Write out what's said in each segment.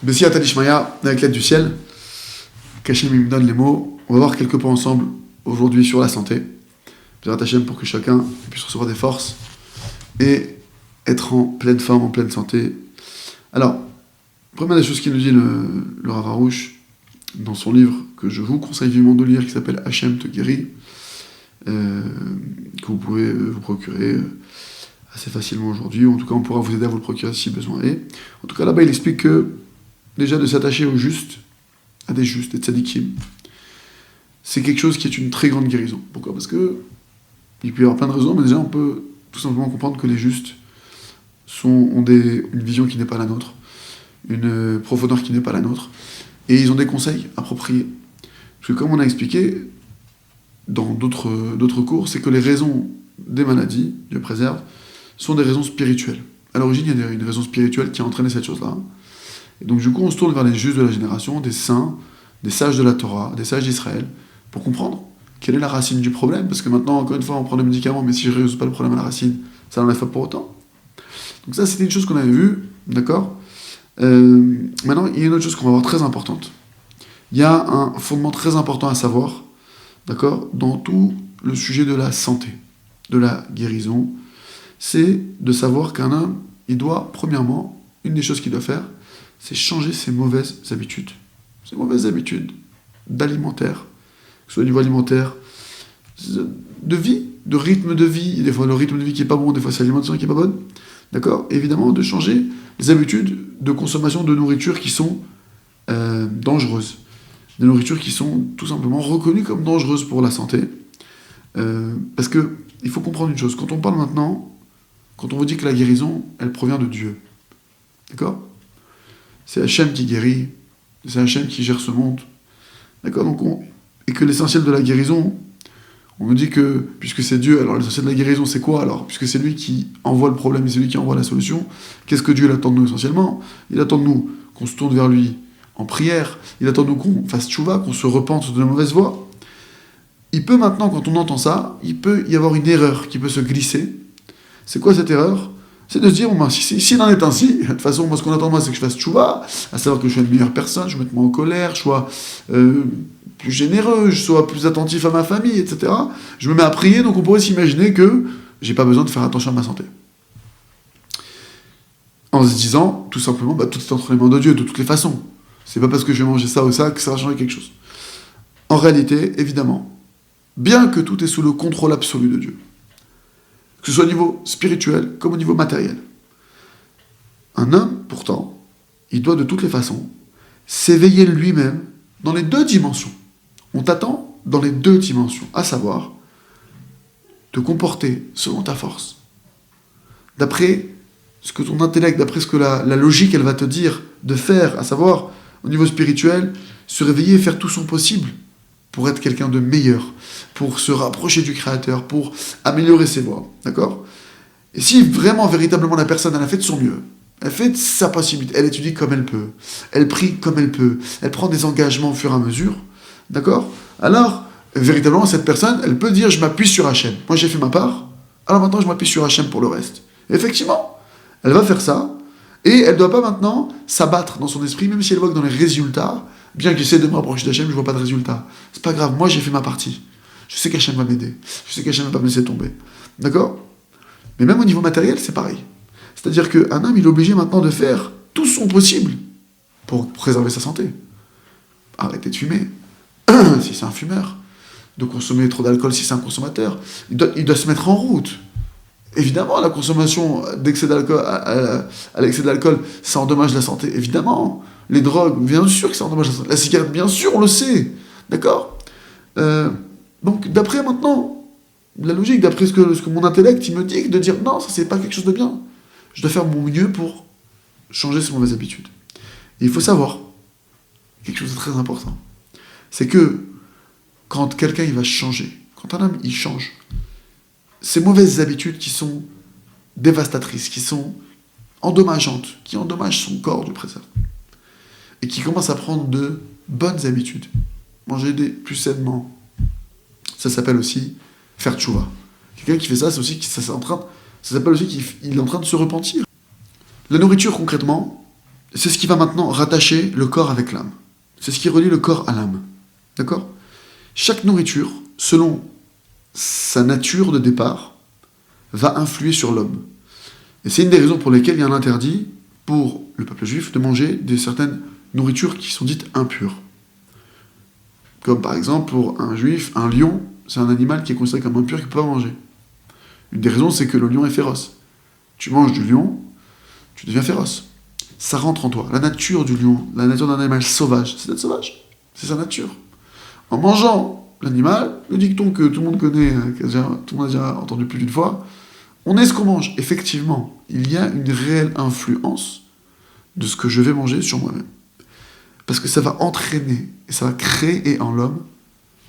Bessia Talishmaya, avec l'aide du ciel, Kachem me donne les mots. On va voir quelques points ensemble aujourd'hui sur la santé. Bézat Hashem pour que chacun puisse recevoir des forces et être en pleine forme, en pleine santé. Alors, première des choses qu'il nous dit le Rav Arush dans son livre que je vous conseille vivement de lire, qui s'appelle Hashem te guérit, que vous pouvez vous procurer assez facilement aujourd'hui, ou en tout cas on pourra vous aider à vous le procurer si besoin est. En tout cas là-bas il explique que déjà de s'attacher aux justes, à des justes, des tzadikim, c'est quelque chose qui est une très grande guérison. Pourquoi ? Parce que il peut y avoir plein de raisons, mais déjà on peut tout simplement comprendre que les justes ont une vision qui n'est pas la nôtre, une profondeur qui n'est pas la nôtre, et ils ont des conseils appropriés. Parce que comme on a expliqué dans d'autres cours, c'est que les raisons des maladies, Dieu préserve, sont des raisons spirituelles. À l'origine, il y a une raison spirituelle qui a entraîné cette chose-là. Et donc du coup, on se tourne vers les justes de la génération, des saints, des sages de la Torah, des sages d'Israël, pour comprendre quelle est la racine du problème. Parce que maintenant, encore une fois, on prend des médicaments, mais si je ne résous pas le problème à la racine, ça n'enlève pas pour autant. Donc ça, c'était une chose qu'on avait vue, d'accord ? Maintenant, il y a une autre chose qu'on va voir très importante. Il y a un fondement très important à savoir, d'accord, dans tout le sujet de la santé, de la guérison, c'est de savoir qu'un homme, il doit, premièrement, une des choses qu'il doit faire, c'est changer ses mauvaises habitudes. Ses mauvaises habitudes d'alimentaire, que ce soit au niveau alimentaire, de vie, de rythme de vie, des fois le rythme de vie qui n'est pas bon, des fois c'est l'alimentation qui n'est pas bonne, d'accord ? Évidemment, de changer les habitudes de consommation de nourriture qui sont dangereuses. Des nourritures qui sont tout simplement reconnues comme dangereuses pour la santé. Parce que il faut comprendre une chose, quand on parle maintenant, quand on vous dit que la guérison, elle provient de Dieu, d'accord ? C'est Hachem qui guérit, c'est Hachem qui gère ce monde, d'accord ? Donc et que l'essentiel de la guérison, on nous dit que, puisque c'est Dieu, alors l'essentiel de la guérison, c'est quoi alors ? Puisque c'est lui qui envoie le problème et c'est lui qui envoie la solution, qu'est-ce que Dieu attend de nous essentiellement ? Il attend de nous qu'on se tourne vers lui en prière, il attend de nous qu'on fasse tchouva, qu'on se repente de la mauvaise voie. Il peut maintenant, quand on entend ça, il peut y avoir une erreur qui peut se glisser. C'est quoi cette erreur ? C'est de se dire, bon, s'il en est ainsi, de toute façon, moi, ce qu'on attend de moi, c'est que je fasse tchouva, à savoir que je sois une meilleure personne, je me mette moins en colère, je sois plus généreux, je sois plus attentif à ma famille, etc. Je me mets à prier, donc on pourrait s'imaginer que j'ai pas besoin de faire attention à ma santé. En se disant, tout simplement, tout est entre les mains de Dieu, de toutes les façons. C'est pas parce que je vais manger ça ou ça que ça va changer quelque chose. En réalité, évidemment, bien que tout est sous le contrôle absolu de Dieu, que ce soit au niveau spirituel comme au niveau matériel, un homme, pourtant, il doit de toutes les façons s'éveiller lui-même dans les deux dimensions. On t'attend dans les deux dimensions, à savoir te comporter selon ta force, d'après ce que ton intellect, d'après ce que la logique, elle va te dire de faire, à savoir, au niveau spirituel, se réveiller et faire tout son possible pour être quelqu'un de meilleur, pour se rapprocher du Créateur, pour améliorer ses voies, d'accord ? Et si vraiment, véritablement, la personne, elle a fait de son mieux, elle fait de sa possibilité, elle étudie comme elle peut, elle prie comme elle peut, elle prend des engagements au fur et à mesure, d'accord ? Alors, véritablement, cette personne, elle peut dire, je m'appuie sur Hachem. Moi, j'ai fait ma part, alors maintenant, je m'appuie sur Hachem pour le reste. Et effectivement, elle va faire ça, et elle ne doit pas maintenant s'abattre dans son esprit, même si elle voit que dans les résultats, bien que j'essaie de me rapprocher d'Hachem, je ne vois pas de résultats. C'est pas grave, moi j'ai fait ma partie. Je sais qu'Hachem va m'aider. Je sais qu'Hachem ne va pas me laisser tomber. D'accord ? Mais même au niveau matériel, c'est pareil. C'est-à-dire qu'un homme, il est obligé maintenant de faire tout son possible pour préserver sa santé. Arrêter de fumer, si c'est un fumeur. De consommer trop d'alcool si c'est un consommateur. Il doit se mettre en route. Évidemment, la consommation d'excès d'alcool, à l'excès d'alcool, ça endommage la santé, évidemment. Les drogues, bien sûr que ça endommage la santé. La cigarette, bien sûr, on le sait. D'accord ? Donc, d'après maintenant, la logique, d'après ce que mon intellect, il me dit, de dire non, ça c'est pas quelque chose de bien. Je dois faire mon mieux pour changer ces mauvaises habitudes. Et il faut savoir, quelque chose de très important, c'est que quand quelqu'un il va changer, quand un homme il change, ces mauvaises habitudes qui sont dévastatrices, qui sont endommageantes, qui endommagent son corps du préserve, et qui commence à prendre de bonnes habitudes, manger plus sainement, ça s'appelle aussi faire tchouva. Quelqu'un qui fait ça, c'est aussi ça s'appelle aussi qu'il est en train de se repentir. La nourriture, concrètement, c'est ce qui va maintenant rattacher le corps avec l'âme. C'est ce qui relie le corps à l'âme. D'accord? Chaque nourriture, selon sa nature de départ, va influer sur l'homme. Et c'est une des raisons pour lesquelles il y a un interdit pour le peuple juif de manger certaines nourritures qui sont dites impures. Comme par exemple, pour un juif, un lion, c'est un animal qui est considéré comme impur qu'il ne peut pas manger. Une des raisons, c'est que le lion est féroce. Tu manges du lion, tu deviens féroce. Ça rentre en toi. La nature du lion, la nature d'un animal sauvage, c'est d'être sauvage. C'est sa nature. En mangeant l'animal, le dicton que tout le monde connaît, tout le monde a déjà entendu plus d'une fois, on est ce qu'on mange. Effectivement, il y a une réelle influence de ce que je vais manger sur moi-même. Parce que ça va entraîner, et ça va créer en l'homme,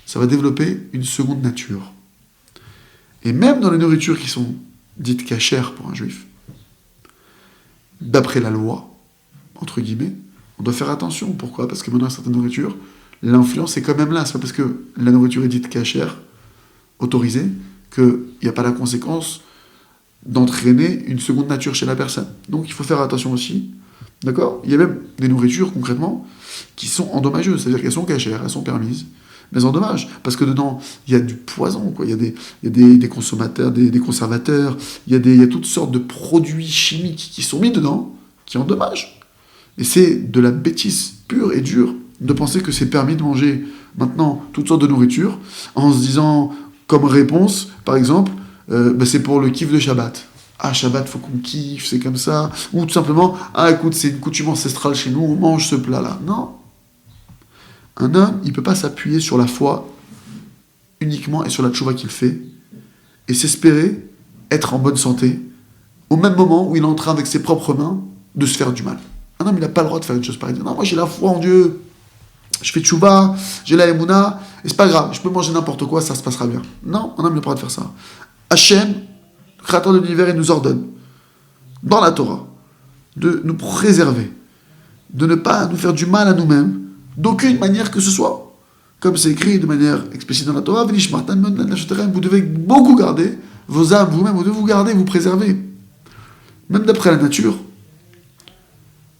ça va développer une seconde nature. Et même dans les nourritures qui sont dites cachères pour un juif, d'après la loi, entre guillemets, on doit faire attention. Pourquoi? Parce que maintenant, certaines nourritures, l'influence est quand même là. C'est pas parce que la nourriture est dite cachère, autorisée, qu'il n'y a pas la conséquence d'entraîner une seconde nature chez la personne. Donc il faut faire attention aussi. D'accord? Il y a même des nourritures, concrètement, qui sont endommageuses. C'est-à-dire qu'elles sont cachères, elles sont permises, mais elles endommagent. Parce que dedans, il y a du poison, quoi. Il y a des consommateurs, des conservateurs, il y a toutes sortes de produits chimiques qui sont mis dedans, qui endommagent. Et c'est de la bêtise pure et dure de penser que c'est permis de manger maintenant toutes sortes de nourriture en se disant, comme réponse, par exemple, c'est pour le kiff de Shabbat. Ah, Shabbat, faut qu'on kiffe, c'est comme ça. Ou tout simplement, ah, écoute, c'est une coutume ancestrale chez nous, on mange ce plat-là. Non. Un homme, il ne peut pas s'appuyer sur la foi uniquement et sur la tchouva qu'il fait et s'espérer être en bonne santé au même moment où il est en train, avec ses propres mains, de se faire du mal. Un homme, il n'a pas le droit de faire une chose pareille. Non, moi, j'ai la foi en Dieu. Je fais tchouva, j'ai la émouna, et c'est pas grave, je peux manger n'importe quoi, ça se passera bien. Non, un homme n'a pas le droit de faire ça. Hachem, créateur de l'univers, il nous ordonne, dans la Torah, de nous préserver, de ne pas nous faire du mal à nous-mêmes, d'aucune manière que ce soit. Comme c'est écrit de manière explicite dans la Torah, vous devez beaucoup garder vos âmes, vous-même, vous devez vous garder, vous préserver. Même d'après la nature,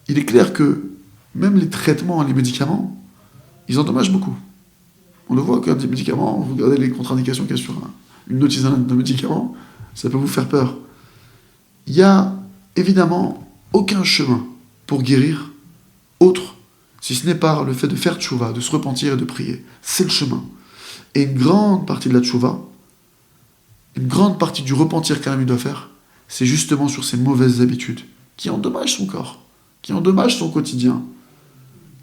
il est clair que même les traitements, les médicaments, ils endommagent beaucoup. On le voit qu'un des médicaments, vous regardez les contre-indications qu'il y a sur une notice d'un médicament, ça peut vous faire peur. Il n'y a évidemment aucun chemin pour guérir autre, si ce n'est par le fait de faire tchouva, de se repentir et de prier. C'est le chemin. Et une grande partie de la tchouva, une grande partie du repentir qu'un homme doit faire, c'est justement sur ses mauvaises habitudes, qui endommagent son corps, qui endommagent son quotidien.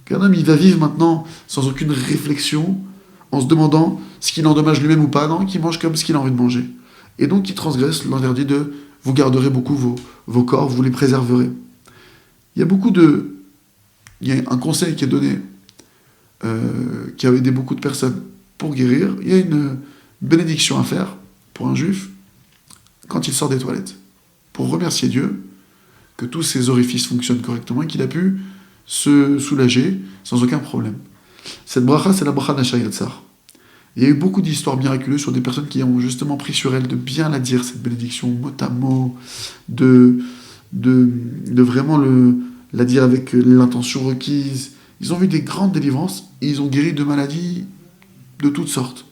Qu'un homme, il va vivre maintenant sans aucune réflexion, en se demandant ce qu'il endommage lui-même ou pas, non, qu'il mange comme ce qu'il a envie de manger. Et donc, il transgresse l'interdit de « vous garderez beaucoup vos corps, vous les préserverez ». Il y a un conseil qui est donné, qui a aidé beaucoup de personnes pour guérir. Il y a une bénédiction à faire pour un juif quand il sort des toilettes, pour remercier Dieu que tous ses orifices fonctionnent correctement et qu'il a pu se soulager sans aucun problème. Cette bracha, c'est la bracha d'Achayatzar. Il y a eu beaucoup d'histoires miraculeuses sur des personnes qui ont justement pris sur elles de bien la dire, cette bénédiction, mot à mot, de vraiment la dire avec l'intention requise. Ils ont vu des grandes délivrances et ils ont guéri de maladies de toutes sortes.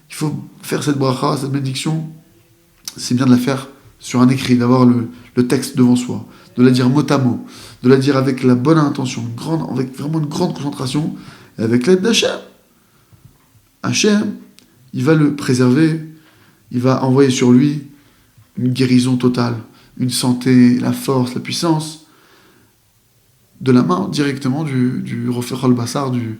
Il faut faire cette bracha, cette bénédiction, c'est bien de la faire sur un écrit, d'avoir le texte devant soi, de la dire mot à mot, de la dire avec la bonne intention, avec vraiment une grande concentration, et avec l'aide d'Hachem. Hachem, il va le préserver, il va envoyer sur lui une guérison totale, une santé, la force, la puissance, de la main directement du Rofer Bassar, du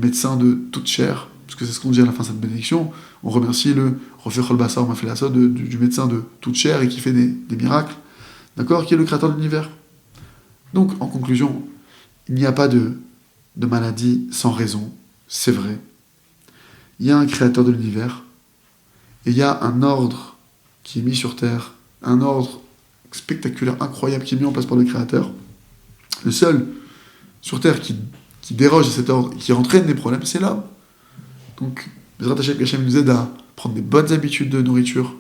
médecin de toute chair, parce que c'est ce qu'on dit à la fin de cette bénédiction, on remercie le Rofer Bassar, on a fait la sorte du médecin de toute chair et qui fait des miracles, d'accord, qui est le créateur de l'univers. Donc, en conclusion, il n'y a pas de maladie sans raison, c'est vrai. Il y a un créateur de l'univers, et il y a un ordre qui est mis sur terre, un ordre spectaculaire, incroyable, qui est mis en place par le créateur. Le seul sur terre qui déroge à cet ordre, qui entraîne des problèmes, c'est l'homme. Donc, Bezrat Hashem nous aide à prendre des bonnes habitudes de nourriture,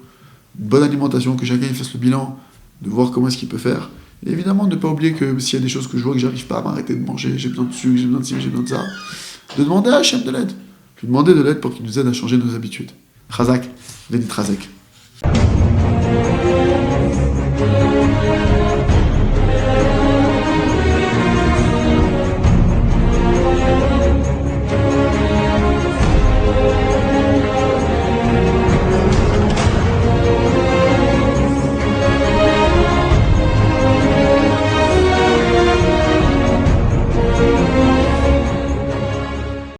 une bonne alimentation, que chacun fasse le bilan, de voir comment est-ce qu'il peut faire, Et évidemment, ne pas oublier que s'il y a des choses que je vois que j'arrive pas à m'arrêter de manger, j'ai besoin de sucre, j'ai besoin de ci, j'ai besoin de ça, de demander à Hachem de l'aide. Lui demander de l'aide pour qu'il nous aide à changer nos habitudes. Chazak, Vénit Razek.